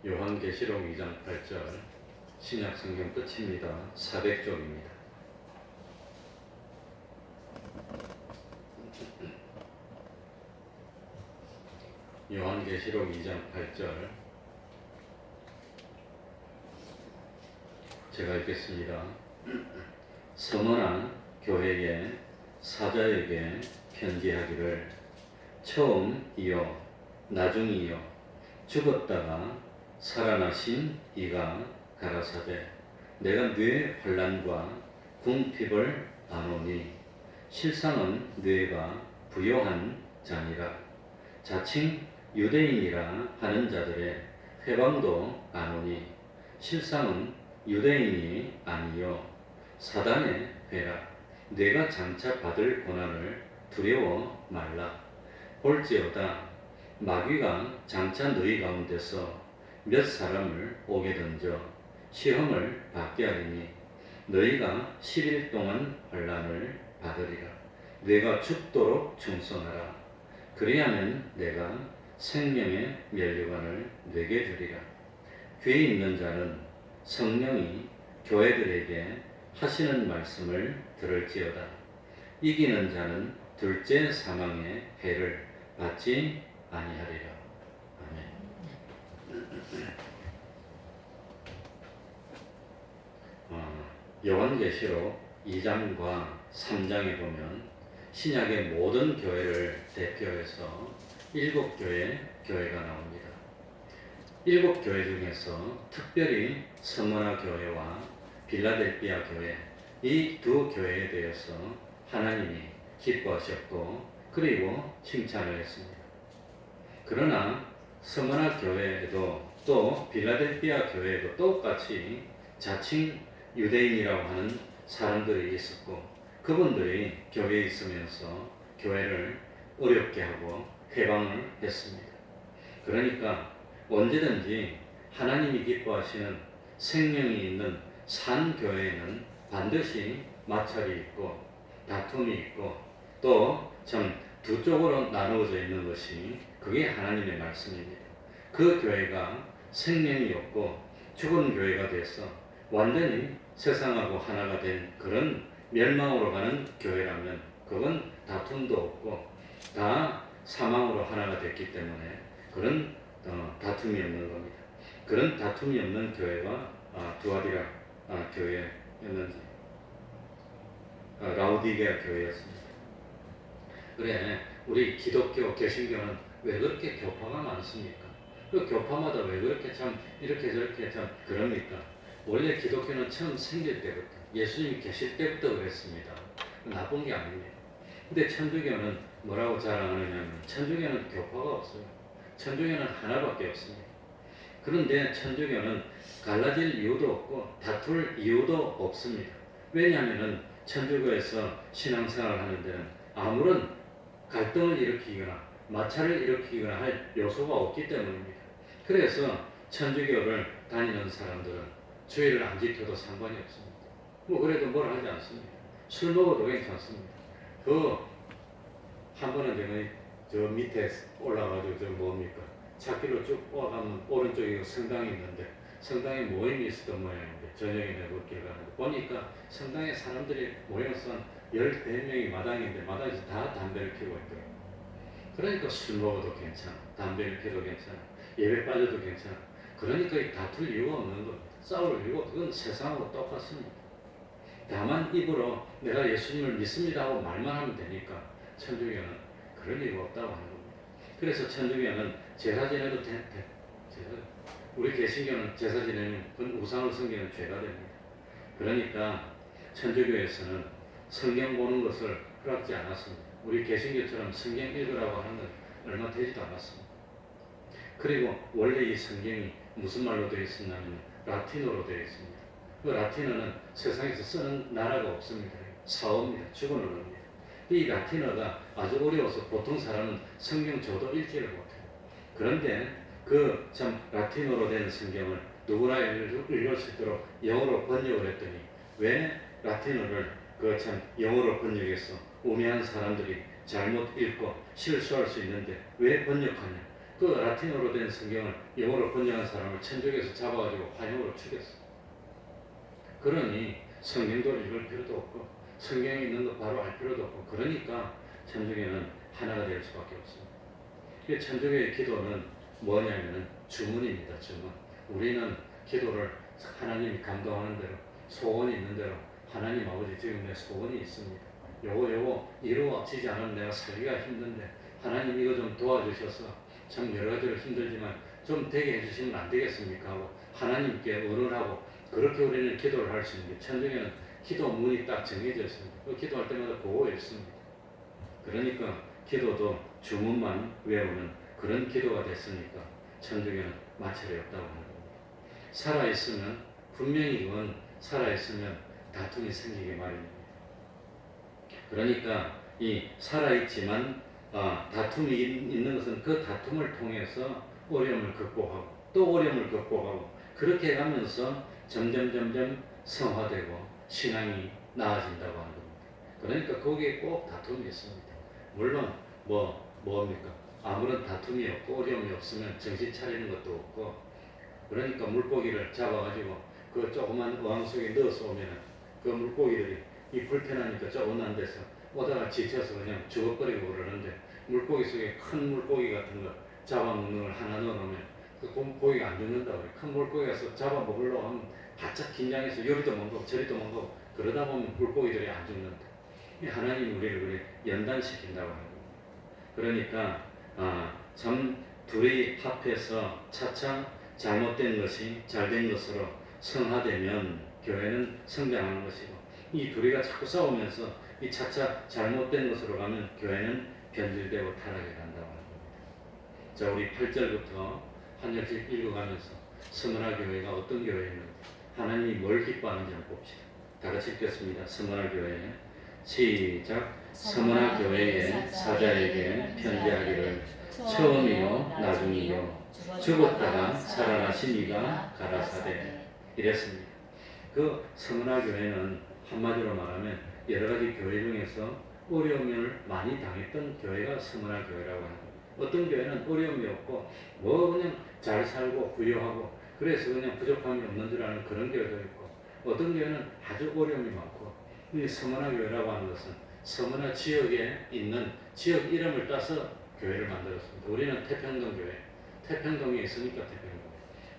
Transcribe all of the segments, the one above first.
요한계시록 2장 8절 신약성경 끝입니다. 400쪽입니다. 요한계시록 2장 8절 제가 읽겠습니다. 서머나 교회의 사자에게 편지하기를 처음이요 나중이요 죽었다가 살아나신 이가 가라사대 내가 뇌 환난과 궁핍을 아노니 실상은 뇌가 부요한 자니라. 자칭 유대인이라 하는 자들의 회방도 아노니 실상은 유대인이 아니요 사단의 회라. 내가 장차 받을 고난을 두려워 말라. 볼지어다 마귀가 장차 너희 가운데서 몇 사람을 오게 던져 시험을 받게 하리니 너희가 10일 동안 환난을 받으리라. 내가 죽도록 충성하라. 그리하면 내가 생명의 면류관을 내게 주리라. 귀에 있는 자는 성령이 교회들에게 하시는 말씀을 들을지어다. 이기는 자는 둘째 사망의 해를 받지 아니하리라. 아멘. 요한계시록 2장과 3장에 보면 신약의 모든 교회를 대표해서 7교회가 나옵니다. 7교회 중에서 특별히 스무나 교회와 빌라델피아 교회 이 두 교회에 대해서 하나님이 기뻐하셨고 그리고 칭찬을 했습니다. 그러나 스무나 교회에도 또 빌라델피아 교회에도 똑같이 자칭 유대인이라고 하는 사람들이 있었고 그분들이 교회에 있으면서 교회를 어렵게 하고 회방을 했습니다. 그러니까 언제든지 하나님이 기뻐하시는 생명이 있는 산 교회에는 반드시 마찰이 있고 다툼이 있고 또 참 두 쪽으로 나누어져 있는 것이 그게 하나님의 말씀입니다. 그 교회가 생명이 없고 죽은 교회가 돼서 완전히 세상하고 하나가 된 그런 멸망으로 가는 교회라면 그건 다툼도 없고 다 사망으로 하나가 됐기 때문에 그런 다툼이 없는 겁니다. 그런 다툼이 없는 교회가 두아디라 교회였는지 라우디게아 교회였습니다. 그래 우리 기독교 개신교는 왜 그렇게 교파가 많습니까? 그 교파마다 왜 그렇게 참 이렇게 저렇게 참 그럽니까? 원래 기독교는 처음 생길 때부터 예수님이 계실 때부터 그랬습니다. 나쁜 게 아닙니다. 근데 천주교는 뭐라고 자랑하느냐면 천주교는 교파가 없어요. 천주교는 하나밖에 없습니다. 그런데 천주교는 갈라질 이유도 없고 다툴 이유도 없습니다. 왜냐하면 천주교에서 신앙생활을 하는 데는 아무런 갈등을 일으키거나 마찰을 일으키거나 할 요소가 없기 때문입니다. 그래서 천주교를 다니는 사람들은 주의를 안 지켜도 상관이 없습니다. 뭐 그래도 뭘 하지 않습니다. 술 먹어도 괜찮습니다. 한 번은 제가 저 밑에 올라가지고 저 뭡니까 찾기로 쭉 와가면 오른쪽에 성당이 있는데 성당에 모임이 있었던 모양인데 저녁에 내가 그렇게 가는데 보니까 성당에 사람들이 모여서 14명이 마당인데 마당에서 다 담배를 피우고 있더라고요. 그러니까 술 먹어도 괜찮아. 담배를 피워도 괜찮아. 예배 빠져도 괜찮아. 그러니까 다툴 이유가 없는 겁니다. 싸울 이유가 그건 세상하고 똑같습니다. 다만 입으로 내가 예수님을 믿습니다 하고 말만 하면 되니까 천주교는 그럴 이유가 없다고 하는 겁니다. 그래서 천주교는 제사 지내도 우리 개신교는 제사 지내면 그건 우상을 섬기는 죄가 됩니다. 그러니까 천주교에서는 성경 보는 것을 허락지 않았습니다. 우리 개신교처럼 성경 읽으라고 하는 건 얼마 되지도 않았습니다. 그리고 원래 이 성경이 무슨 말로 되어 있었냐면 라틴어로 되어 있습니다. 그 라틴어는 세상에서 쓰는 나라가 없습니다. 사어입니다. 죽은 언어입니다. 이 라틴어가 아주 어려워서 보통 사람은 성경 저도 읽지를 못해요. 그런데 그 참 라틴어로 된 성경을 누구나 읽을 수 있도록 영어로 번역을 했더니 왜 라틴어를 그 참 영어로 번역해서 우매한 사람들이 잘못 읽고 실수할 수 있는데 왜 번역하냐? 그 라틴어로 된 성경을 영어로 번역한 사람을 천국에서 잡아가지고 화형으로 죽였어. 그러니 성경도 읽을 필요도 없고 성경에 있는 거 바로 알 필요도 없고 그러니까 천국에는 하나가 될 수밖에 없습니다. 천주교의 기도는 뭐냐면 주문입니다. 주문. 우리는 기도를 하나님이 감동하는 대로 소원이 있는 대로 하나님 아버지 지금 내 소원이 있습니다. 요거 이루어지지 않으면 내가 살기가 힘든데 하나님 이거 좀 도와주셔서 참 여러 가지로 힘들지만 좀 되게 해주시면 안 되겠습니까? 하고 하나님께 의논하고 그렇게 우리는 기도를 할 수 있는 게 천주교는 기도 문이 딱 정해져 있습니다. 그 기도할 때마다 그거 있습니다. 그러니까 기도도 주문만 외우는 그런 기도가 됐으니까 천주교는 마찰이 없다고 하는 겁니다. 살아있으면 분명히 그건 살아있으면 다툼이 생기기 마련입니다. 그러니까 이 살아있지만 다툼이 있는 것은 그 다툼을 통해서 어려움을 극복하고 또 어려움을 극복하고 그렇게 가면서 점점 성화되고 신앙이 나아진다고 하는 겁니다. 그러니까 거기에 꼭 다툼이 있습니다. 물론 뭡니까? 아무런 다툼이 없고 어려움이 없으면 정신 차리는 것도 없고 그러니까 물고기를 잡아가지고 그 조그만 어항 속에 넣어서 오면 그 물고기들이 이 불편하니까 조그만 데서 오다가 지쳐서 그냥 죽어버리고 그러는데 물고기 속에 큰 물고기 같은 거 잡아먹는 걸 하나 넣어놓으면 그 고기가 안 죽는다고 그래. 큰 물고기에서 잡아먹으려고 하면 바짝 긴장해서 요리도 먹고 저리도 먹고 그러다 보면 물고기들이 안 죽는다. 하나님이 우리를 그래 연단시킨다고 하는 겁니다. 그러니까 참 둘이 합해서 차차 잘못된 것이 잘된 것으로 성화되면 교회는 성장하는 것이고 이 둘이가 자꾸 싸우면서 이 차차 잘못된 것으로 가면 교회는 변질되고 타락해 간다고 하는 겁니다. 자, 우리 8절부터 한 절씩 읽어가면서 서문화 교회가 어떤 교회였는지 하나님이 뭘 기뻐하는지 한번 봅시다. 다 같이 읽겠습니다. 서문화 교회 시작. 서문화 교회의 사자에게 편지하기를 처음이요 나중이요 죽었다가 살아나신 이가 가라사대 이랬습니다. 그 서문화 교회는 한마디로 말하면 여러 가지 교회 중에서 어려움을 많이 당했던 교회가 서문화 교회라고 합니다. 어떤 교회는 어려움이 없고 그냥 잘 살고 부유하고 그래서 그냥 부족함이 없는 줄 아는 그런 교회도 있고 어떤 교회는 아주 어려움이 많고 이 서문화 교회라고 하는 것은 서문화 지역에 있는 지역 이름을 따서 교회를 만들었습니다. 우리는 태평동 교회, 태평동에 있으니까 태평동.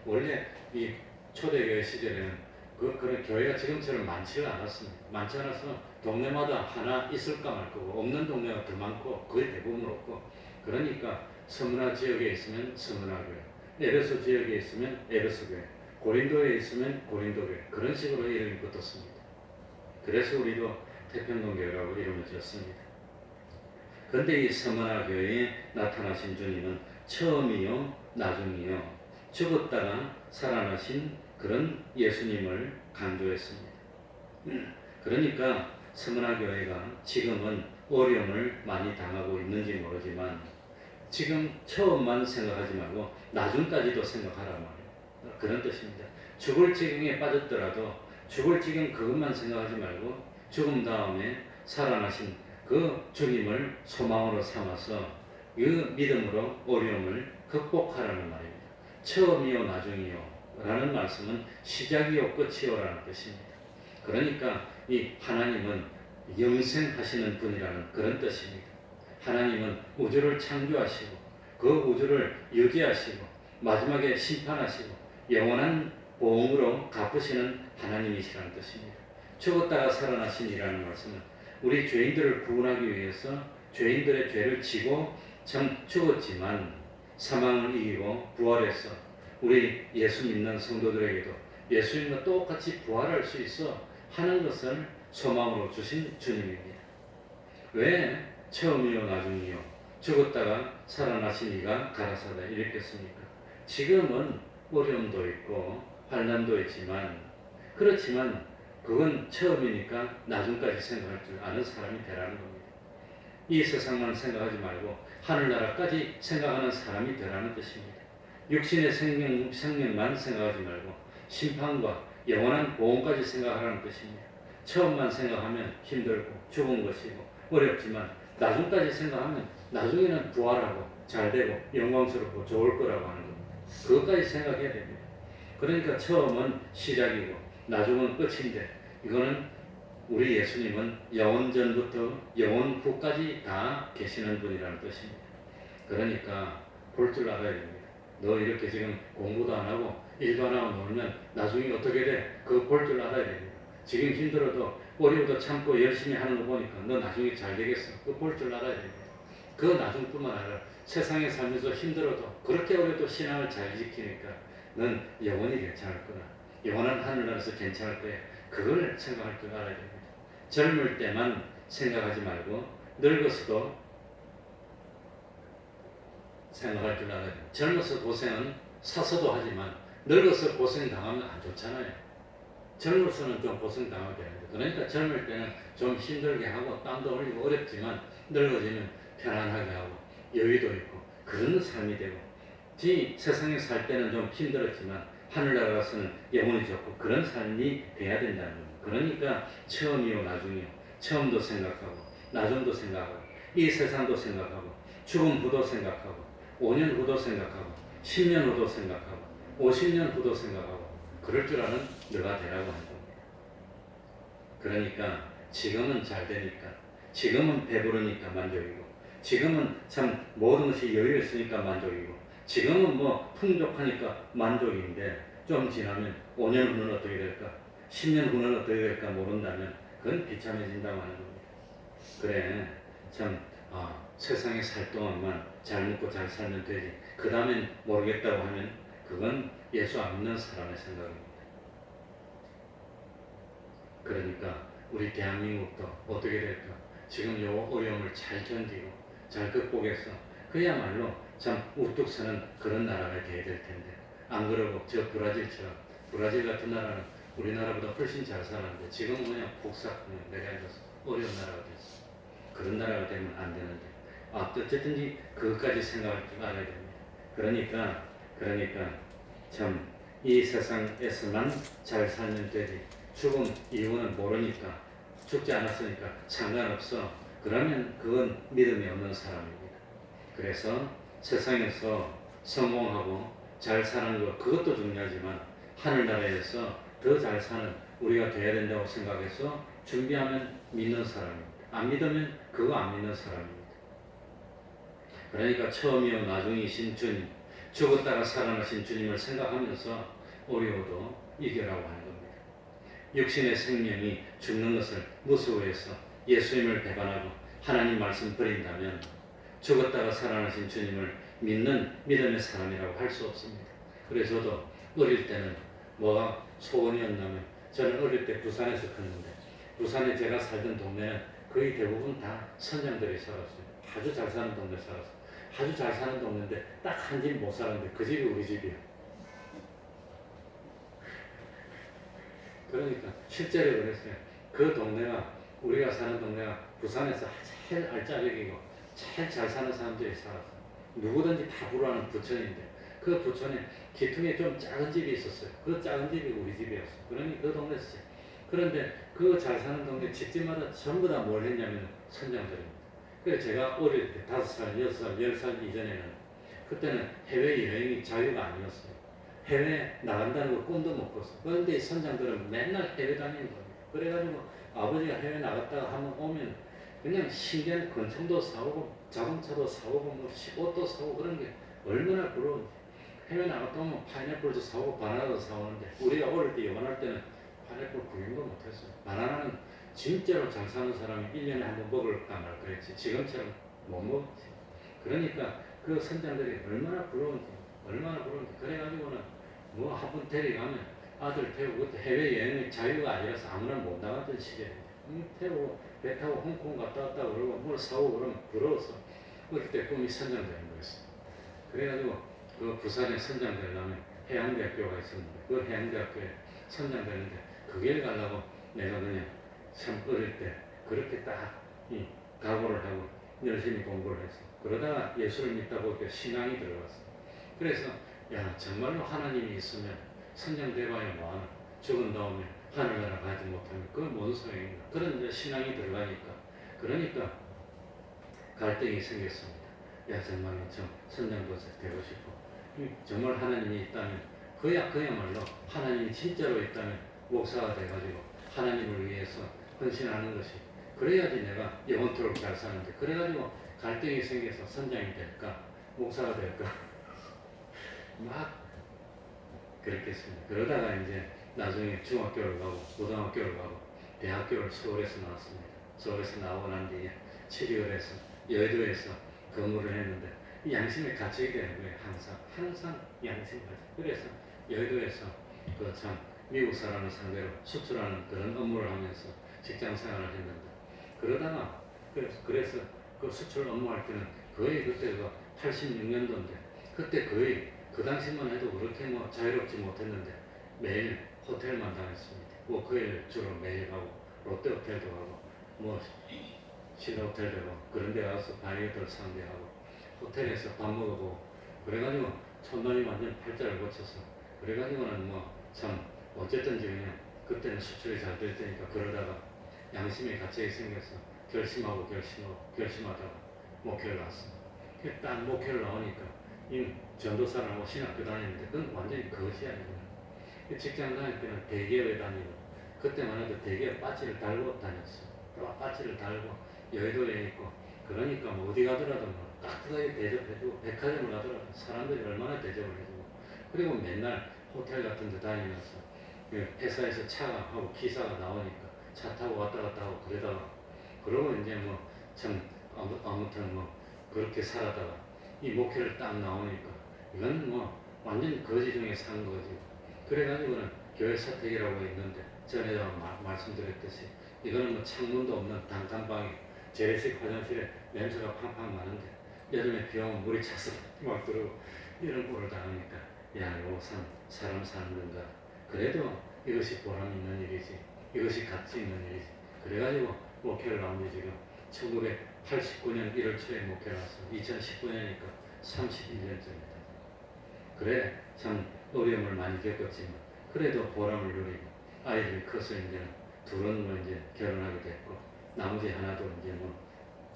원래 이 초대교회 시절에는 그런 교회가 지금처럼 많지가 않았습니다. 많지 않아서 동네마다 하나 있을까 말 거고 없는 동네가 더 많고 거의 대부분 없고 그러니까 서문화 지역에 있으면 서문화 교회, 에베소 지역에 있으면 에베소 교회, 고린도에 있으면 고린도 교회 그런 식으로 이름이 붙었습니다. 그래서 우리도 태평동 교회라고 이름을 지었습니다. 그런데 이 서문화 교회에 나타나신 주님은 처음이요 나중이요 죽었다가 살아나신 그런 예수님을 강조했습니다. 그러니까 서문화 교회가 지금은 어려움을 많이 당하고 있는지 모르지만 지금 처음만 생각하지 말고 나중까지도 생각하라 말이에요. 그런 뜻입니다. 죽을 지경에 빠졌더라도 죽을 지경 그것만 생각하지 말고 죽음 다음에 살아나신 그 주님을 소망으로 삼아서 그 믿음으로 어려움을 극복하라는 말입니다. 처음이요 나중이요 라는 말씀은 시작이요 끝이요라는 뜻입니다. 그러니까 이 하나님은 영생하시는 분이라는 그런 뜻입니다. 하나님은 우주를 창조하시고 그 우주를 유지하시고 마지막에 심판하시고 영원한 보응으로 갚으시는 하나님이시라는 뜻입니다. 죽었다가 살아나신이라는 말씀은 우리 죄인들을 구원하기 위해서 죄인들의 죄를 지고 참 죽었지만 사망을 이기고 부활해서 우리 예수 믿는 성도들에게도 예수님과 똑같이 부활할 수 있어 하는 것을 소망으로 주신 주님입니다. 왜 처음이요 나중이요 죽었다가 살아나신 이가 가라사대 이랬겠습니까? 지금은 어려움도 있고 환난도 있지만 그렇지만 그건 처음이니까 나중까지 생각할 줄 아는 사람이 되라는 겁니다. 이 세상만 생각하지 말고 하늘나라까지 생각하는 사람이 되라는 뜻입니다. 육신의 생명만 생각하지 말고 심판과 영원한 보험까지 생각하라는 뜻입니다. 처음만 생각하면 힘들고 죽은 것이고 어렵지만 나중까지 생각하면 나중에는 부활하고 잘 되고 영광스럽고 좋을 거라고 하는 겁니다. 그것까지 생각해야 됩니다. 그러니까 처음은 시작이고 나중은 끝인데 이거는 우리 예수님은 영원전부터 영원 후까지 다 계시는 분이라는 뜻입니다. 그러니까 볼 줄 알아야 됩니다. 너 이렇게 지금 공부도 안 하고 일도 안 하고 놀면 나중에 어떻게 돼? 그거 볼 줄 알아야 됩니다. 지금 힘들어도 어려워도 참고 열심히 하는 거 보니까 너 나중에 잘 되겠어. 그거 볼 줄 알아야 됩니다. 그 나중뿐만 아니라 세상에 살면서 힘들어도 그렇게 어려도 신앙을 잘 지키니까 넌 영원히 괜찮을 거다. 영원한 하늘나라에서 괜찮을 거야. 그걸 생각할 줄 알아야 됩니다. 젊을 때만 생각하지 말고 늙어서도 생각할 줄 알아야 돼요. 젊어서 고생은 사서도 하지만 늙어서 고생 당하면 안 좋잖아요. 젊어서는 좀 고생 당하게 되는데 그러니까 젊을 때는 좀 힘들게 하고 땀도 흘리고 어렵지만 늙어지면 편안하게 하고 여유도 있고 그런 삶이 되고 세상에 살 때는 좀 힘들었지만 하늘나라 가서는 영원히 좋고 그런 삶이 돼야 된다는 겁니다. 그러니까 처음이요 나중이요 처음도 생각하고 나중도 생각하고 이 세상도 생각하고 죽음 후도 생각하고 5년 후도 생각하고 10년 후도 생각하고 50년 후도 생각하고 그럴 줄 아는 너가 되라고 하는 겁니다. 그러니까 지금은 잘 되니까 지금은 배부르니까 만족이고 지금은 참 모든 것이 여유 있으니까 만족이고 지금은 뭐 풍족하니까 만족인데 좀 지나면 5년 후는 어떻게 될까 10년 후는 어떻게 될까 모른다면 그건 비참해진다고 하는 겁니다. 그래 참 세상에 살 동안만 잘 먹고 잘 살면 되지 그 다음엔 모르겠다고 하면 그건 예수 안 믿는 사람의 생각입니다. 그러니까 우리 대한민국도 어떻게 될까 지금 요 어려움을 잘 견디고 잘 극복해서 그야말로 참 우뚝 서는 그런 나라가 돼야 될 텐데 안 그러고 저 브라질처럼 브라질 같은 나라는 우리나라보다 훨씬 잘 살았는데 지금은 그냥 폭삭 내려앉아서 어려운 나라가 됐어. 그런 나라가 되면 안 되는데 어쨌든지 그것까지 생각할 줄 알아야 됩니다. 그러니까 참 이 세상에서만 잘 살면 되지 죽은 이유는 모르니까 죽지 않았으니까 상관없어. 그러면 그건 믿음이 없는 사람입니다. 그래서 세상에서 성공하고 잘 사는 것 그것도 중요하지만 하늘나라에서 더 잘 사는 우리가 돼야 된다고 생각해서 준비하면 믿는 사람입니다. 안 믿으면 그거 안 믿는 사람입니다. 그러니까 처음이요 나중이신 주님 죽었다가 살아나신 주님을 생각하면서 어려워도 이겨라고 하는 겁니다. 육신의 생명이 죽는 것을 무서워해서 예수님을 배반하고 하나님 말씀 버린다면 죽었다가 살아나신 주님을 믿는 믿음의 사람이라고 할 수 없습니다. 그래서 저도 어릴 때는 뭐가 소원이었냐면 저는 어릴 때 부산에서 컸는데 부산에 제가 살던 동네는 거의 대부분 다 선장들이 살았어요. 아주 잘 사는 동네 살았어요. 아주 잘 사는 동네인데 딱 한 집 못 살았는데 그 집이 우리 집이에요. 그러니까 실제로 그랬어요. 그 동네가 우리가 사는 동네가 부산에서 제일 알짜배기고 제일 잘 사는 사람들이 살았어요. 누구든지 다 부러워하는 부천인데 그 부천에 기퉁에 좀 작은 집이 있었어요. 그 작은 집이 우리 집이었어요. 그러니 그 동네였어요. 그런데 그 잘 사는 동네 집집마다 전부 다 뭘 했냐면 선장들입니다. 그래서 제가 어릴 때 5살, 6살, 10살 이전에는 그때는 해외여행이 자유가 아니었어요. 해외 나간다는 거 꿈도 못 꿨어요. 그런데 이 선장들은 맨날 해외 다니는 거예요. 그래가지고 아버지가 해외 나갔다가 한번 오면 그냥 신기한 권총도 사오고 자동차도 사오고 뭐 옷도 사오고 그런 게 얼마나 부러운지. 해외 나갔다 오면 파인애플도 사오고 바나나도 사오는데 우리가 어릴 때 영원할 때는 파인애플 구경도 못했어요. 바나나는 진짜로 잘 사는 사람이 1년에 한 번 먹을까 말까 그랬지 지금처럼 못 먹었지. 그러니까 그 선장들이 얼마나 부러운지 그래가지고는 뭐 한 번 데려가면 아들 태우고 그때 해외여행의 자유가 아니라서 아무나 못 나갔던 시절에 태우고 배 타고 홍콩 갔다 왔다 그러고 뭘 사오고 그러면 부러워서 그때 꿈이 선장 되는 거였어요. 그래가지고 그 부산에 선장 되려면 해양대학교가 있었는데 그 해양대학교에 선장 되는데 그 길 가려고 내가 그냥 참 어릴 때 그렇게 딱 각오를 하고 열심히 공부를 했어. 그러다가 예수를 믿다 보니까 신앙이 들어갔어. 그래서 야 정말로 하나님이 있으면 선장 돼봐야 뭐하나 죽은 다음에 하늘나라 가지 못하면 그건 뭔 소용인가. 그런 이제 신앙이 들어가니까 그러니까 갈등이 생겼습니다. 야 정말로 좀 선장도사 되고 싶어. 정말 하나님이 있다면 그야말로 하나님이 진짜로 있다면 목사가 돼가지고 하나님을 위해서 헌신하는 것이, 그래야지 내가 영원토록 잘 사는데, 그래가지고 갈등이 생겨서 선장이 될까 목사가 될까 막 그랬겠습니다. 그러다가 이제 나중에 중학교를 가고 고등학교를 가고 대학교를 서울에서 나왔습니다. 서울에서 나오고 난 뒤에 7.2월에서 여의도에서 근무를 했는데 이 양심에 갇히게 되는 거예요. 항상 양심 갇혀. 그래서 여의도에서 그 참 미국 사람을 상대로 수출하는 그런 업무를 하면서 직장 생활을 했는데, 그러다가 그래서 그 수출 업무할 때는 거의 그때가 86년도인데 그때 거의 그 당시만 해도 그렇게 뭐 자유롭지 못했는데 매일 호텔만 다녔습니다. 워크웨일 주로 매일 가고 롯데 호텔도 가고 뭐 신라 호텔도 가고 그런 데 가서 바이어들 상대하고 호텔에서 밥 먹어보고 그래가지고 촌놈이 완전 팔자를 고쳐서 그래가지고는 뭐 참 어쨌든지 그냥 그때는 수출이 잘 될 테니까 그러다가 양심에 갇히게 생겨서 결심하다가 목회를 나왔습니다. 딱 목회를 나오니까 이 전도사라고 신학교 다니는데 그건 완전히 그것이 아니고, 직장 다닐 때는 대기업에 다니고 그때만 해도 대기업 바지를 달고 다녔어. 바지를 달고 여의도에 있고 그러니까 뭐 어디 가더라도 뭐 따뜻하게 대접해주고 백화점을 가더라도 사람들이 얼마나 대접을 해주고, 그리고 맨날 호텔 같은 데 다니면서 회사에서 차가 하고 기사가 나오니까 차 타고 왔다 갔다 하고 그러다가 그러고 이제 뭐 참 아무튼 뭐 그렇게 살아다가 이 목회를 딱 나오니까 이건 뭐 완전 거지 중에 산 거지. 그래가지고는 교회 사택이라고 있는데 전에도 말씀드렸듯이 이거는 뭐 창문도 없는 단칸방에 재래식 화장실에 냄새가 팡팡 나는데 여름에 비 오면 물이 차서 막 들어오고 이런 꼴을 당하니까 야, 요 사람 사는 건가. 그래도 이것이 보람 있는 일이지. 이것이 가치 있는 일이지. 그래가지고 목회를 나온 지 지금 1989년 1월 초에 목회를 왔어. 2019년이니까 31년째입니다. 그래 참 어려움을 많이 겪었지만 그래도 보람을 누리고 아이들이 커서 이제는 둘은 뭐 이제 결혼하게 됐고 나머지 하나도 이제 뭐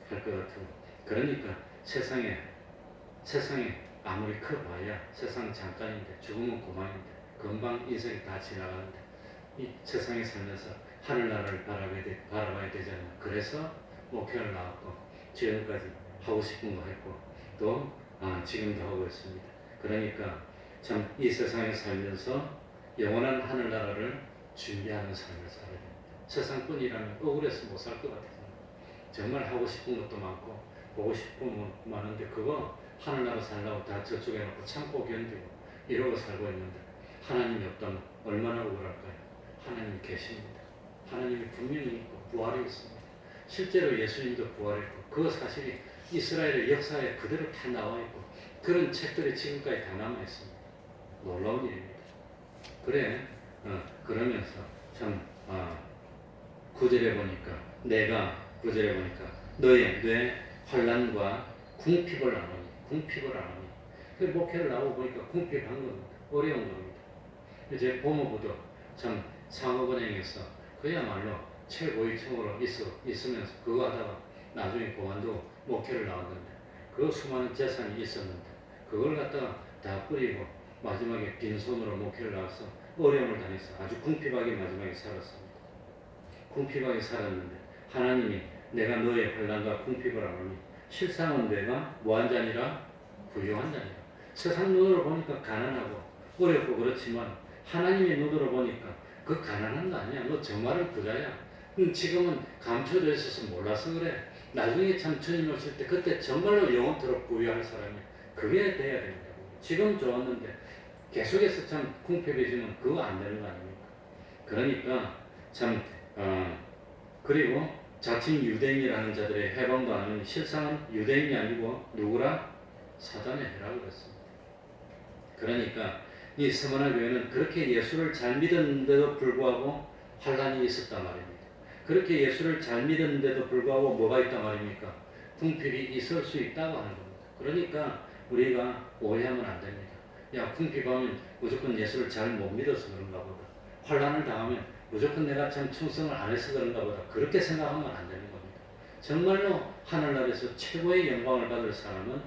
할 것 같고, 그러니까 세상에 아무리 커봐야 세상 잠깐인데 죽으면 그만인데 금방 인생이 다 지나가는데 이 세상에 살면서 하늘나라를 바라봐야 되잖아요. 그래서 목회를 나왔고 지금까지 하고 싶은 거 했고 또 지금도 하고 있습니다. 그러니까 참 이 세상에 살면서 영원한 하늘나라를 준비하는 삶을 살아야 됩니다. 세상뿐이라면 억울해서 못 살 것 같아서 정말 하고 싶은 것도 많고 보고 싶은 거 많은데 그거 하늘나라 살라고 다 저쪽에 놓고 참고 견디고 이러고 살고 있는데 하나님이 없다면 얼마나 억울할까요? 하나님이 계십니다. 하나님이 분명히 있고 부활이 있습니다. 실제로 예수님도 부활했고 그 사실이 이스라엘의 역사에 그대로 다 나와 있고 그런 책들이 지금까지 다 남아 있습니다. 놀라운 일입니다. 그래 그러면서 참 9절에 보니까 너의 뇌 환난과 궁핍을 안 하니 그 목회를 나오고 보니까 궁핍한 겁니다. 어려운 겁니다. 제 고모부도 참 상업은행에서 그야말로 최고위층으로 있으면서 그거 하다가 나중에 그만두고 목회를 나왔는데 그 수많은 재산이 있었는데 그걸 갖다가 다 뿌리고 마지막에 빈손으로 목회를 나와서 어려움을 당해서 아주 궁핍하게 마지막에 살았습니다. 궁핍하게 살았는데 하나님이 내가 너의 환난과 궁핍을 알으니 실상은 내가 뭐한 자니라 부유한 자니라. 세상 눈으로 보니까 가난하고 어렵고 그렇지만 하나님의 눈으로 보니까 그 가난한 거 아니야. 너 정말은 부자야. 지금은 감춰져 있어서 몰라서 그래. 나중에 참 주님 오실 때 그때 정말로 영원토록 부유할 사람이 그게 돼야 됩니다. 지금 좋았는데 계속해서 참 궁핍해지면 그거 안 되는 거 아닙니까? 그러니까 참 그리고 자칭 유대인이라는 자들의 해방도 안 하는 실상은 유대인이 아니고 누구라? 사단의 해라고 그랬습니다. 그러니까 이 스무나 교회는 그렇게 예수를 잘 믿었는데도 불구하고 환란이 있었단 말입니다. 그렇게 예수를 잘 믿었는데도 불구하고 뭐가 있단 말입니까? 궁핍이 있을 수 있다고 하는 겁니다. 그러니까 우리가 오해하면 안 됩니다. 야, 궁핍하면 무조건 예수를 잘 못 믿어서 그런가 보다. 환란을 당하면 무조건 내가 참 충성을 안 해서 그런가 보다. 그렇게 생각하면 안 되는 겁니다. 정말로 하늘나라에서 최고의 영광을 받을 사람은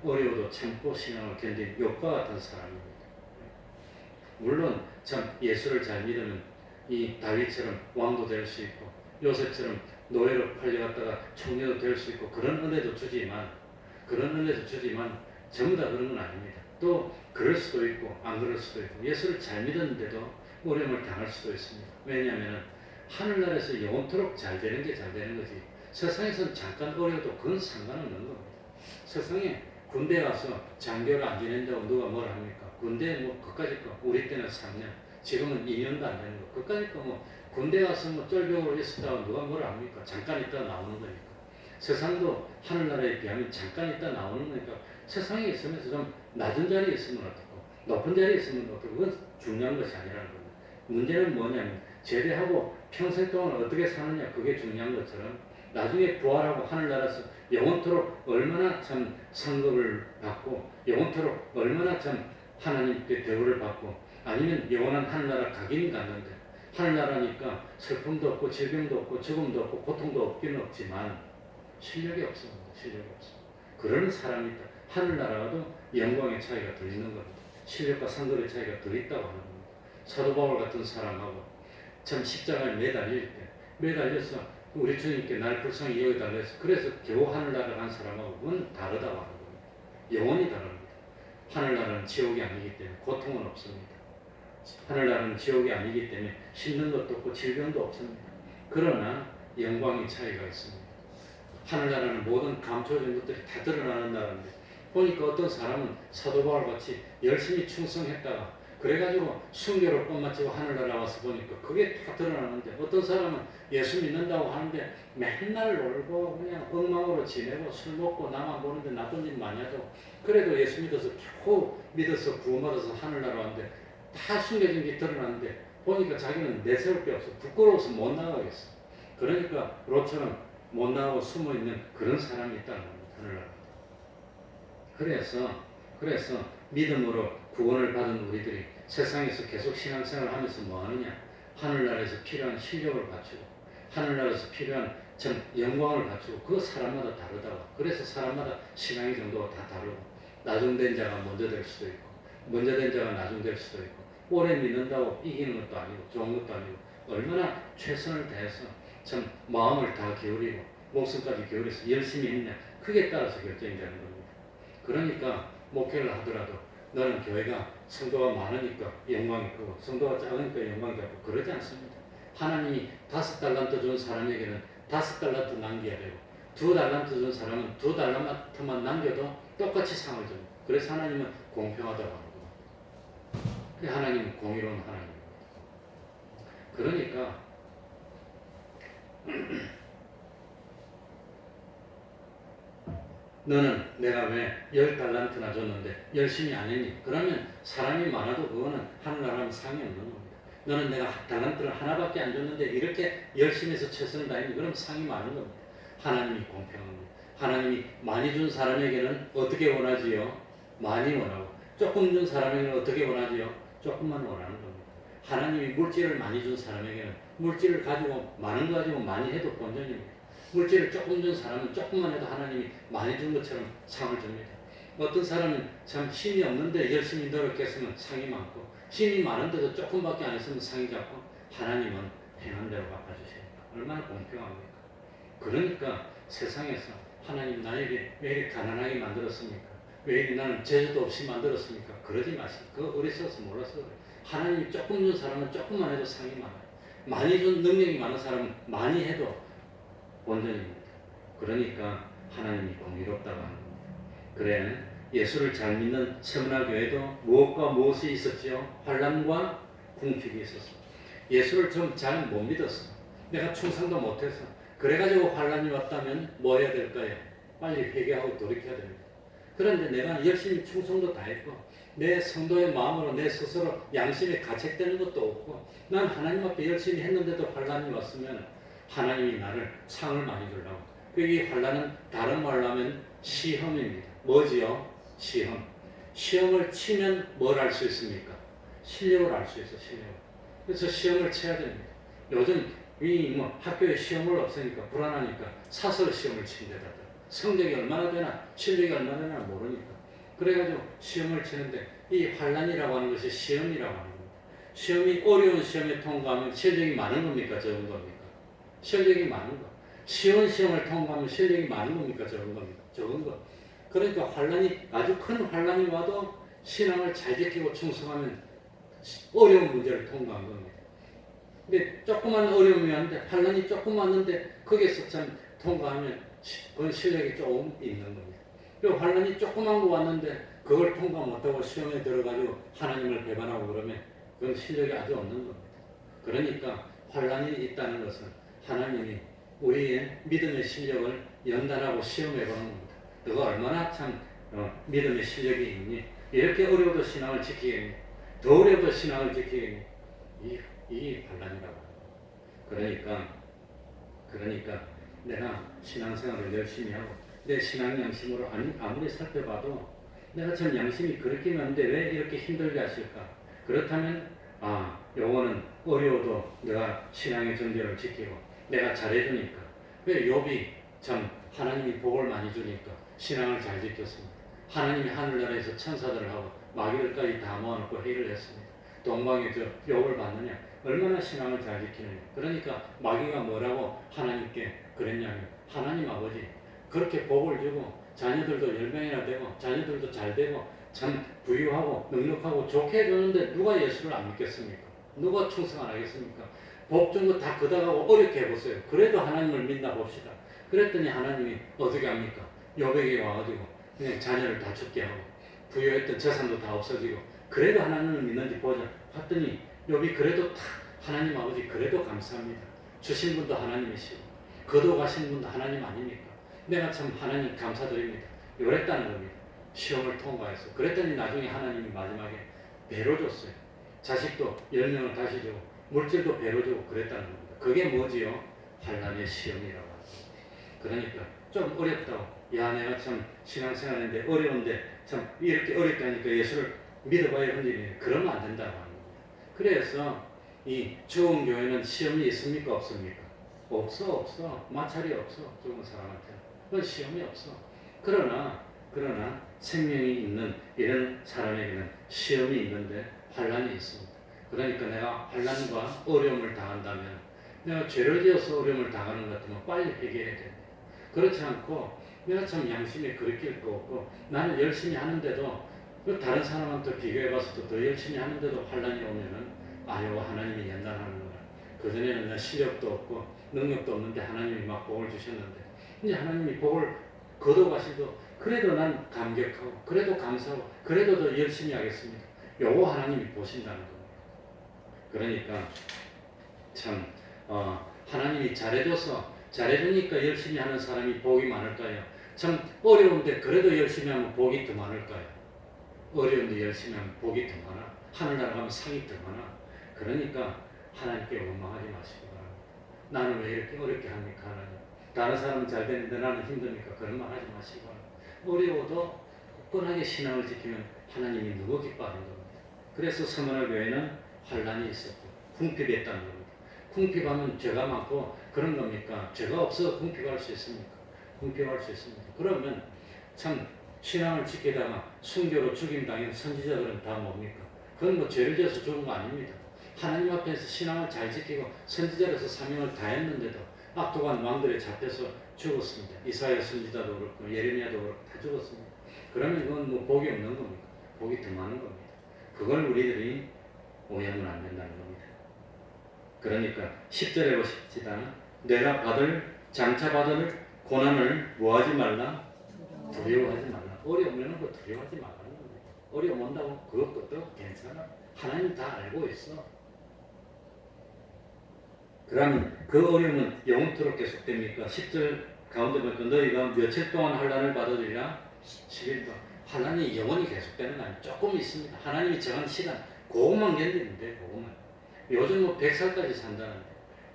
어려워도 참고 신앙을 견딘 욥과 같은 사람입니다. 물론 참 예수를 잘 믿으면 이 다윗처럼 왕도 될 수 있고 요셉처럼 노예로 팔려갔다가 총리도 될 수 있고 그런 은혜도 주지만 전부 다 그런 건 아닙니다. 또 그럴 수도 있고 안 그럴 수도 있고 예수를 잘 믿었는데도 어려움을 당할 수도 있습니다. 왜냐하면 하늘나라에서 영원토록 잘 되는 게 잘 되는 거지 세상에서는 잠깐 어려워도 그건 상관없는 겁니다. 세상에 군대 가서 장교를 안 지낸다고 누가 뭐라 합니까? 군대 뭐 그까짓 거 우리 때는 3년 지금은 2년도 안 되는 거 그까짓 거뭐 군대 가서 뭐 쫄병으로 있었다고 누가 뭐라 합니까? 잠깐 있다 나오는 거니까. 세상도 하늘나라에 비하면 잠깐 있다 나오는 거니까 세상에 있으면서 좀 낮은 자리에 있으면 어떻고 높은 자리에 있으면 어떻고 그건 중요한 것이 아니라는 겁니다. 문제는 뭐냐면 제대하고 평생 동안 어떻게 사느냐 그게 중요한 것처럼 나중에 부활하고 하늘나라에서 영원토록 얼마나 참 상급을 받고 영원토록 얼마나 참 하나님께 대우를 받고 아니면 영원한 하늘나라 가긴 갔는데 하늘나라니까 슬픔도 없고 질병도 없고 죽음도 없고 고통도 없기는 없지만 실력이 없습니다. 실력이 없습니다. 그런 사람이 있다. 하늘나라와도 영광의 차이가 더 있는 겁니다. 실력과 상급의 차이가 더 있다고 하는 겁니다. 사도 바울 같은 사람하고 참 십자가에 매달려서 우리 주님께 날 불쌍히 여겨달래서 그래서 겨우 하늘나라 간 사람하고 그건 다르다고 하는 겁니다. 영원히 다릅니다. 하늘나라는 지옥이 아니기 때문에 고통은 없습니다. 하늘나라는 지옥이 아니기 때문에 힘든 것도 없고 질병도 없습니다. 그러나 영광의 차이가 있습니다. 하늘나라는 모든 감춰진 것들이 다 드러나는 나라인데 보니까 어떤 사람은 사도 바울같이 열심히 충성했다가 그래가지고 순교를 뻔마치고 하늘나라 와서 보니까 그게 다 드러나는데 어떤 사람은 예수 믿는다고 하는데 맨날 놀고 그냥 엉망으로 지내고 술 먹고 나만 보는데 나쁜 짓 많이 하죠. 그래도 예수 믿어서 겨우 믿어서 구원받아서 하늘나라 왔는데 다 숨겨진 게 드러나는데 보니까 자기는 내세울 게 없어. 부끄러워서 못 나가겠어. 그러니까 롯처럼 못 나가고 숨어있는 그런 사람이 있다는 겁니다. 하늘나라. 그래서 믿음으로 구원을 받은 우리들이 세상에서 계속 신앙생활을 하면서 뭐 하느냐? 하늘나라에서 필요한 실력을 갖추고 하늘나라에서 필요한 참 영광을 갖추고 그 사람마다 다르다고. 그래서 사람마다 신앙의 정도가 다 다르고 나중된 자가 먼저 될 수도 있고 먼저 된 자가 나중될 수도 있고 오래 믿는다고 이기는 것도 아니고 좋은 것도 아니고 얼마나 최선을 다해서 참 마음을 다 기울이고 목숨까지 기울여서 열심히 했냐 그게 따라서 결정이 되는 겁니다. 그러니까 목회를 하더라도 너는 교회가 성도가 많으니까 영광이 크고 성도가 작으니까 영광이 크고 그러지 않습니다. 하나님이 5달란트 준 사람에게는 5달란트 남겨야 되고 2달란트 준 사람은 2달란트만 남겨도 똑같이 상을 줍니다. 그래서 하나님은 공평하다고 하는 겁니다. 하나님은 공의로운 하나님입니다. 그러니까 너는 내가 왜 10달란트나 줬는데 열심히 안 했니? 그러면 사람이 많아도 그거는 하늘나라는 상이 없는 겁니다. 너는 내가 달란트를 하나밖에 안 줬는데 이렇게 열심히 해서 최선을 다했니? 그럼 상이 많은 겁니다. 하나님이 공평합니다. 하나님이 많이 준 사람에게는 어떻게 원하지요? 많이 원하고 조금 준 사람에게는 어떻게 원하지요? 조금만 원하는 겁니다. 하나님이 물질을 많이 준 사람에게는 물질을 가지고 많은 거 가지고 많이 해도 본전입니다. 물질을 조금 준 사람은 조금만 해도 하나님이 많이 준 것처럼 상을 줍니다. 어떤 사람은 참 힘이 없는데 열심히 노력했으면 상이 많고 힘이 많은데도 조금밖에 안 했으면 상이 작고 하나님은 행한 대로 갚아주십니다. 얼마나 공평합니까? 그러니까 세상에서 하나님 나에게 왜 이렇게 가난하게 만들었습니까? 왜 이렇게 나는 재주도 없이 만들었습니까? 그러지 마시고 그거 어리석어서 몰라서 그래요. 하나님이 조금 준 사람은 조금만 해도 상이 많아요. 많이 준 능력이 많은 사람은 많이 해도 본전입니다. 그러니까 하나님이 공의롭다고 하는 겁니다. 그래 예수를 잘 믿는 서문화교회도 무엇과 무엇이 있었지요? 환난과 궁핍이 있었습니다. 예수를 좀 잘 못 믿었어. 내가 충성도 못해서 그래가지고 환난이 왔다면 뭐 해야 될까요? 빨리 회개하고 돌이켜야 됩니다. 그런데 내가 열심히 충성도 다 했고 내 성도의 마음으로 내 스스로 양심에 가책되는 것도 없고 난 하나님 앞에 열심히 했는데도 환난이 왔으면 하나님이 나를 상을 많이 주려고. 이 환난은 다른 말로 하면 시험입니다. 뭐지요? 시험. 시험을 치면 뭘 알 수 있습니까? 실력을 알 수 있어, 실력. 그래서 시험을 쳐야 됩니다. 요즘 학교에 시험을 없으니까 불안하니까 사설 시험을 친대다. 성적이 얼마나 되나 실력이 얼마나 되나 모르니까. 그래가지고 시험을 치는데 이 환란이라고 하는 것이 시험이라고 하는 겁니다. 시험이 어려운 시험에 통과하면 실력이 많은 겁니까? 적은 겁니까? 실력이 많은 거. 쉬운 시험을 통과하면 실력이 많은 겁니까? 적은 겁니까? 적은 거. 그러니까 환란이 아주 큰 환란이 와도 신앙을 잘 지키고 충성하면 어려운 문제를 통과한 겁니다. 근데 조그만 어려움이 왔는데 환란이 조금 왔는데 거기에서 참 통과하면 그건 실력이 조금 있는 겁니다. 그리고 환란이 조그만 거 왔는데 그걸 통과 못하고 시험에 들어가지고 하나님을 배반하고 그러면 그건 실력이 아주 없는 겁니다. 그러니까 환란이 있다는 것은 하나님이 우리의 믿음의 실력을 연단하고 시험해 보는 겁니다. 너가 얼마나 참 믿음의 실력이 있니? 이렇게 어려워도 신앙을 지키겠니? 더 어려워도 신앙을 지키겠니? 이 환란이라고 합니다. 그러니까 내가 신앙생활을 열심히 하고 내 신앙 양심으로 아무리 살펴봐도 내가 참 양심이 그렇게 많은데 왜 이렇게 힘들게 하실까? 그렇다면 요거는 어려워도 내가 신앙의 전제를 지키고 내가 잘해주니까. 왜 욥이 참 하나님이 복을 많이 주니까 신앙을 잘 지켰습니다. 하나님이 하늘나라에서 천사들을 하고 마귀들까지 다 모아놓고 회의를 했습니다. 동방에 저 욥을 받느냐? 얼마나 신앙을 잘 지키느냐? 그러니까 마귀가 뭐라고 하나님께 그랬냐면 하나님 아버지 그렇게 복을 주고 자녀들도 10명이나 되고 자녀들도 잘 되고 참 부유하고 넉넉하고 좋게 해주는데 누가 예수를 안 믿겠습니까? 누가 충성 안 하겠습니까? 복 준 거 다 걷어가고 어렵게 해보세요. 그래도 하나님을 믿나 봅시다. 그랬더니 하나님이 어떻게 합니까? 욥에게 와가지고 그냥 자녀를 다 죽게 하고 부유했던 재산도 다 없어지고 그래도 하나님을 믿는지 보자 봤더니 욥이 그래도 하나님 아버지 그래도 감사합니다. 주신 분도 하나님이시고 거둬가신 분도 하나님 아닙니까? 내가 참 하나님 감사드립니다. 이랬다는 겁니다. 시험을 통과해서. 그랬더니 나중에 하나님이 마지막에 배로 줬어요. 자식도 10명을 다시 주고 물질도 배로 주고 그랬다는 겁니다. 그게 뭐지요? 환난의 시험이라고 합니다. 그러니까 좀 어렵다고 야 내가 참 신앙생활인데 어려운데 참 이렇게 어렵게 하니까 예수를 믿어봐야 흔들리네. 그러면 안 된다고 하는 겁니다. 그래서 이 죽은 교회는 시험이 있습니까? 없습니까? 없어. 마찰이 없어. 죽은 사람한테. 그건 시험이 없어. 그러나 생명이 있는 이런 사람에게는 시험이 있는데 환란이 있습니다. 그러니까 내가 환란과 어려움을 당한다면 내가 죄를 지어서 어려움을 당하는 것 같으면 빨리 해결해야 됩니다. 그렇지 않고 내가 참 양심이 그릇길 거 없고 나는 열심히 하는데도 다른 사람한테 비교해봐서도 더 열심히 하는데도 환란이 오면은 이거 하나님이 연단하는 거야. 그전에는 나 실력도 없고 능력도 없는데 하나님이 막 복을 주셨는데 이제 하나님이 복을 거둬가시도 그래도 난 감격하고 그래도 감사하고 그래도 더 열심히 하겠습니다. 요거 하나님이 보신다는 겁니다. 그러니까 참 하나님이 잘해주니까 열심히 하는 사람이 복이 많을까요? 참 어려운데 그래도 열심히 하면 복이 더 많을까요? 어려운데 열심히 하면 복이 더 많아. 하늘나라 가면 상이 더 많아. 그러니까 하나님께 원망하지 마시기 바랍니다. 나는 왜 이렇게 어렵게 합니까 하나님? 다른 사람은 잘 되는데 나는 힘드니까 그런 말 하지 마시기 바랍니다. 어려워도 굳건하게 신앙을 지키면 하나님이 너무 기뻐하는 겁니다. 그래서 서문화 교회는 환란이 있었고 궁핍했다는 겁니다. 궁핍하면 죄가 많고 그런 겁니까? 죄가 없어 궁핍할 수 있습니까? 궁핍할 수 있습니다. 그러면 참 신앙을 지키다가 순교로 죽임당한 선지자들은 다 뭡니까? 그건 뭐 죄를 지어서 죽은 거 아닙니다. 하나님 앞에서 신앙을 잘 지키고 선지자로서 사명을 다했는데도 악독한 왕들에 잡혀서 죽었습니다. 이사야 선지자도 그렇고 예레미야도 그렇고 다 죽었습니다. 그러면 그건 뭐 복이 없는 겁니까? 복이 더 많은 겁니다. 그걸 우리들이 오해하면 안 된다는 겁니다. 그러니까 10절에 보십시다. 내가 장차 받을 고난을 뭐하지 말라? 두려워하지 말라. 어려움 오는 거 두려워하지 말라는 겁니다. 어려움 온다고 그것도 괜찮아. 하나님 다 알고 있어. 그러면 그 어려움은 영원토록 계속됩니까? 10절 가운데 보니까 너희가 며칠 동안 환난을 받으리라? 10일 동안. 환난이 영원히 계속되는 거 아니에요. 조금 있습니다. 하나님이 정한 시간 그것만 견디면 돼. 그것만. 요즘 뭐 100살까지 산다는데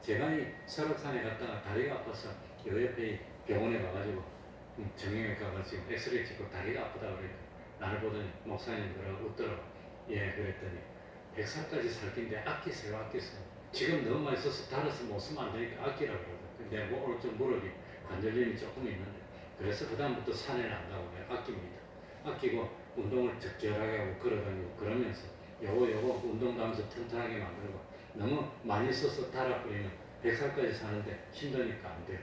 제가 이 설악산에 갔다가 다리가 아파서 요 옆에 병원에 가가지고 정형외 가가지고 엑스레이 찍고 다리가 아프다 그러니까 나를 보더니 목사님 뭐라고 웃더라고. 예 그랬더니 100살까지 살 텐데 아끼세요. 지금 너무 많이 써서 달아서 못 쓰면 안 되니까 아끼라고 그러더라고요. 내가 오른쪽 무릎이 관절염이 조금 있는데 그래서 그 다음부터 산에는 안 가고 그냥 아낍니다. 아끼고 운동을 적절하게 하고 걸어다니고 그러면서 요거 운동하면서 튼튼하게 만들고 너무 많이 써서 달아버리면 100살까지 사는데 힘드니까 안 돼요.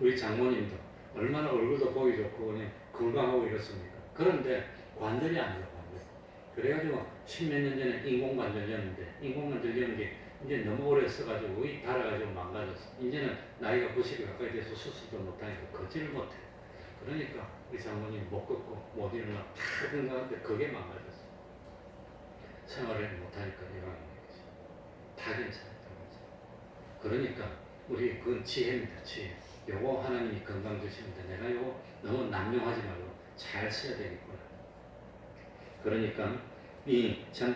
우리 장모님도 얼마나 얼굴도 보기 좋고 그냥 건강하고 이렇습니까? 그런데 관절이 안 좋아. 관절. 그래가지고 10몇 년 전에 인공관절이었는데 인공관절이라는 게 이제 너무 오래 써가지고 이 달아가지고 망가졌어. 이제는 나이가 90이 가까이 돼서 수술도 못하니까 걷지를 못해. 그러니까 우리 장모님 못 걷고 못 일어나 다 건강한데 그게 망가졌어. 생활을 못하니까 이러는 거지. 다 괜찮다. 그러니까 우리 그건 지혜입니다. 지혜. 요거 하나님이 건강 주시는데 내가 요거 너무 남용하지 말고 잘 써야 되겠구나. 그러니까 이 참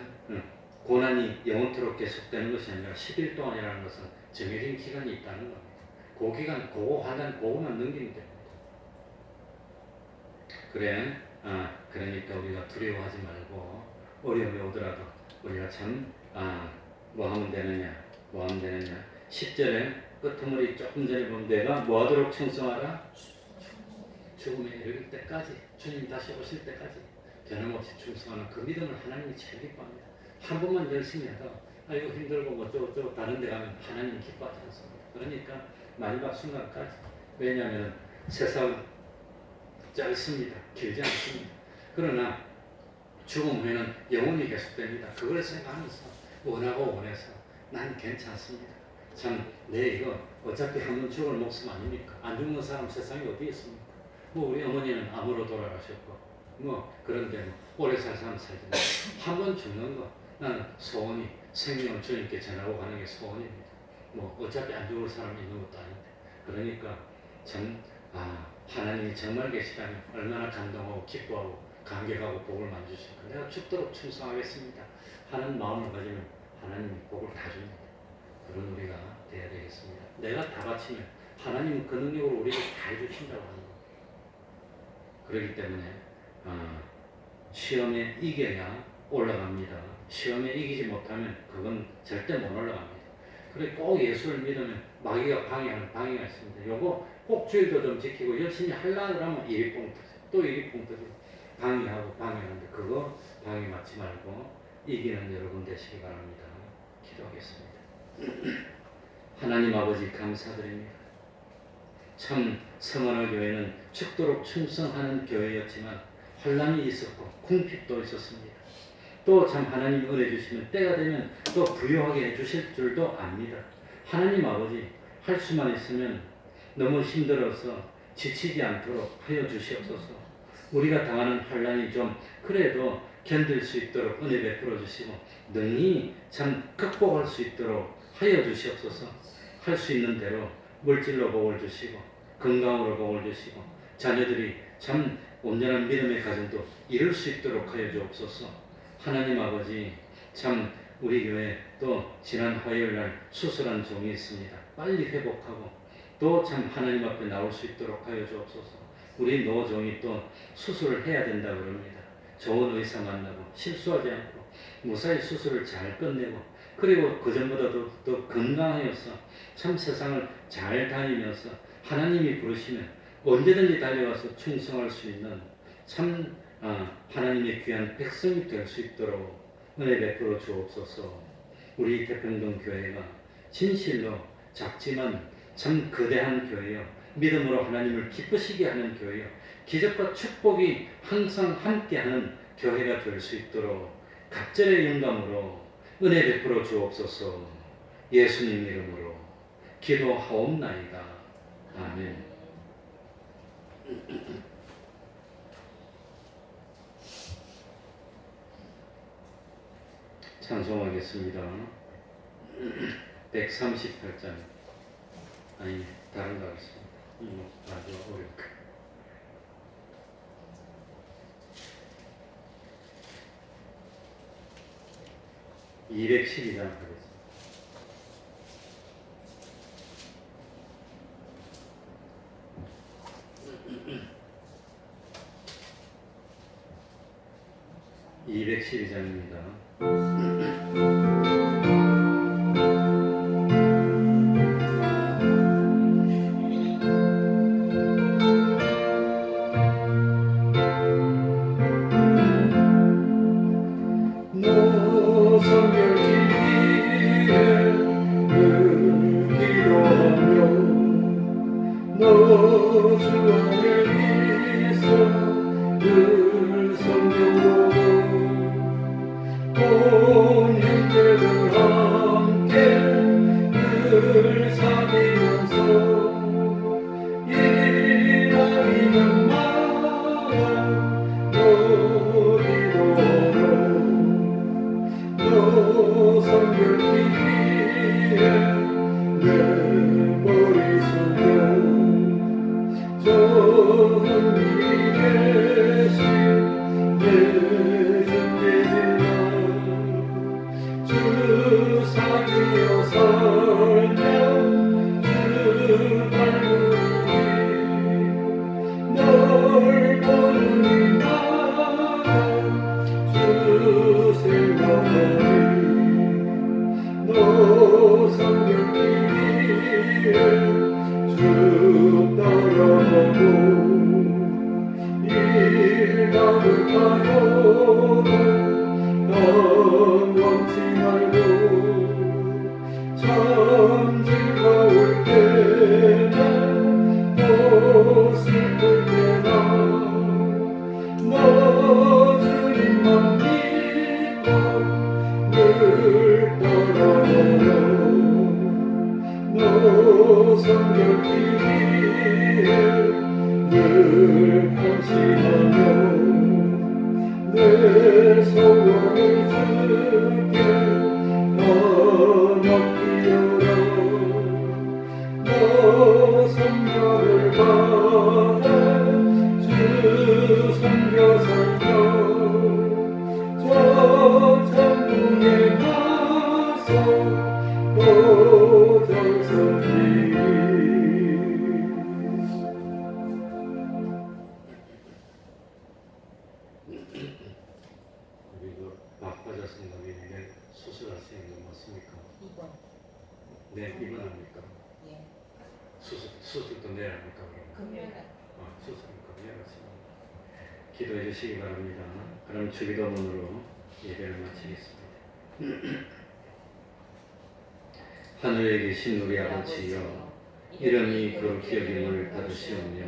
고난이 영원토록 계속되는 것이 아니라 10일 동안이라는 것은 정해진 기간이 있다는 겁니다. 그 기간, 그거 환란, 그거만 넘기면 됩니다. 그래, 그러니까 우리가 두려워하지 말고 어려움이 오더라도 우리가 참, 뭐 하면 되느냐, 10절에 끝머리 조금 전에 보면 내가 뭐 하도록 충성하라? 죽음에 이를 때까지, 주님 다시 오실 때까지 변함없이 충성하는 그 믿음을 하나님이 제일 기뻐합니다. 한 번만 열심히 하다가 아이고 힘들고 뭐 어쩌고 다른 데 가면 하나님 기뻐하지 않습니다. 그러니까 마지막 순간까지. 왜냐하면 세상 짧습니다. 길지 않습니다. 그러나 죽음 후에는 영원히 계속됩니다. 그걸 생각하면서 원하고 원해서 난 괜찮습니다. 참 내 이거 어차피 한 번 죽을 목숨 아닙니까? 안 죽는 사람 세상에 어디 있습니까? 뭐 우리 어머니는 암으로 돌아가셨고 뭐 그런데 뭐 오래 살 사람 살지 한 번 죽는 거 나는 소원이 생명을 주님께 전하고 가는 게 소원입니다. 뭐 어차피 안 죽을 사람이 있는 것도 아닌데 그러니까 참 하나님이 정말 계시다면 얼마나 감동하고 기뻐하고 감격하고 복을 많이 주실까. 내가 죽도록 충성하겠습니다 하는 마음을 가지면 하나님이 복을 다 줍니다. 그런 우리가 돼야 되겠습니다. 내가 다 바치면 하나님은 그 능력으로 우리를 다 해주신다고 하는 겁니다. 그렇기 때문에 시험에 이겨야 올라갑니다. 시험에 이기지 못하면 그건 절대 못 올라갑니다. 그래 꼭 예수를 믿으면 마귀가 방해가 있습니다. 요거 꼭 주의도 좀 지키고 열심히 하려고 하면 일이 뽕 터져. 또 일이 뽕 터져. 방해하는데 그거 방해 맞지 말고 이기는 여러분 되시기 바랍니다. 기도하겠습니다. 하나님 아버지 감사드립니다. 참 성원화 교회는 죽도록 충성하는 교회였지만 혼란이 있었고 궁핍도 있었습니다. 또 참 하나님 은혜 주시면 때가 되면 또 부유하게 해주실 줄도 압니다. 하나님 아버지 할 수만 있으면 너무 힘들어서 지치지 않도록 하여 주시옵소서. 우리가 당하는 혼란이 좀 그래도 견딜 수 있도록 은혜 베풀어 주시고 능히 참 극복할 수 있도록 하여 주시옵소서. 할 수 있는 대로 물질로 복을 주시고 건강으로 복을 주시고 자녀들이 참 온전한 믿음의 가정도 이룰 수 있도록 하여 주옵소서. 하나님 아버지 참 우리 교회 또 지난 화요일날 수술한 종이 있습니다. 빨리 회복하고 또 참 하나님 앞에 나올 수 있도록 하여 주옵소서. 우리 노종이 또 수술을 해야 된다 그럽니다. 좋은 의사 만나고 실수하지 않고 무사히 수술을 잘 끝내고 그리고 그전보다도 더 건강하여서 참 세상을 잘 다니면서 하나님이 부르시면 언제든지 달려와서 충성할 수 있는 참 하나님의 귀한 백성이 될 수 있도록 은혜 베풀어 주옵소서. 우리 태평동 교회가 진실로 작지만 참 거대한 교회요. 믿음으로 하나님을 기쁘시게 하는 교회요. 기적과 축복이 항상 함께하는 교회가 될 수 있도록 각절의 영광으로 은혜 베풀어 주옵소서. 예수님 이름으로 기도하옵나이다. 아멘. 찬송하겠습니다. 138장 아니 다른 거 하겠습니다. 아주 어렵고 212장 하겠습니다. 주 안에 있어 늘 성령으로 온 형제들 함께 늘 사귀면서 일하이는 마음 너희로로 너 성결기에 내 머릿속에 좋은 일이 계신 내 존재지만 주 사귀어 살면 주 닮으니 널 보는 이 마음 주 생각하니 너 성경길에 주 따라가고 일 가득하여도 넌 원치 말고 참 즐거울 때나 또 슬플 때나 너 주님만 믿고 늘 따라가라 너 성결기에 늘 헌신하며 내 소원을 주께 다 맡기어라 너 성결을 받아 주 섬겨 살며 저 천국에 가서 또 정성히 그리고 박과자 생각인데 수술할 생각 맞습니까? 2번. 네, 입원합니까? 예. 수술도 내야 합니까? 그러면? 금요일에. 수술은 금요일이었습니다. 기도해 주시기 바랍니다. 그럼 주기도문으로 예배를 마치겠습니다. 하늘에 계신 우리 아버지여 이름이 거룩히 여김을 받으시오며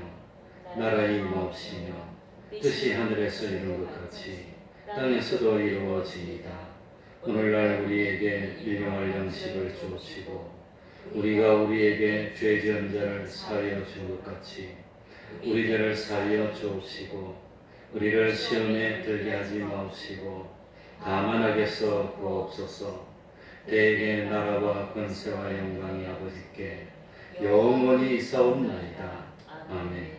나라의 임하옵시며 뜻이 하늘에서 이룬 것 같이 땅에서도 이루어지이다. 오늘날 우리에게 일용할 양식을 주옵시고 우리가 우리에게 죄 지은 자를 사하여 준 것 같이 우리 죄를 사하여 주옵시고 우리를 시험에 들게 하지 마옵시고 다만 악에서 구하옵소서. 대개 나라와 권세와 영광이 아버지께 영원히 있사옵나이다. 아멘.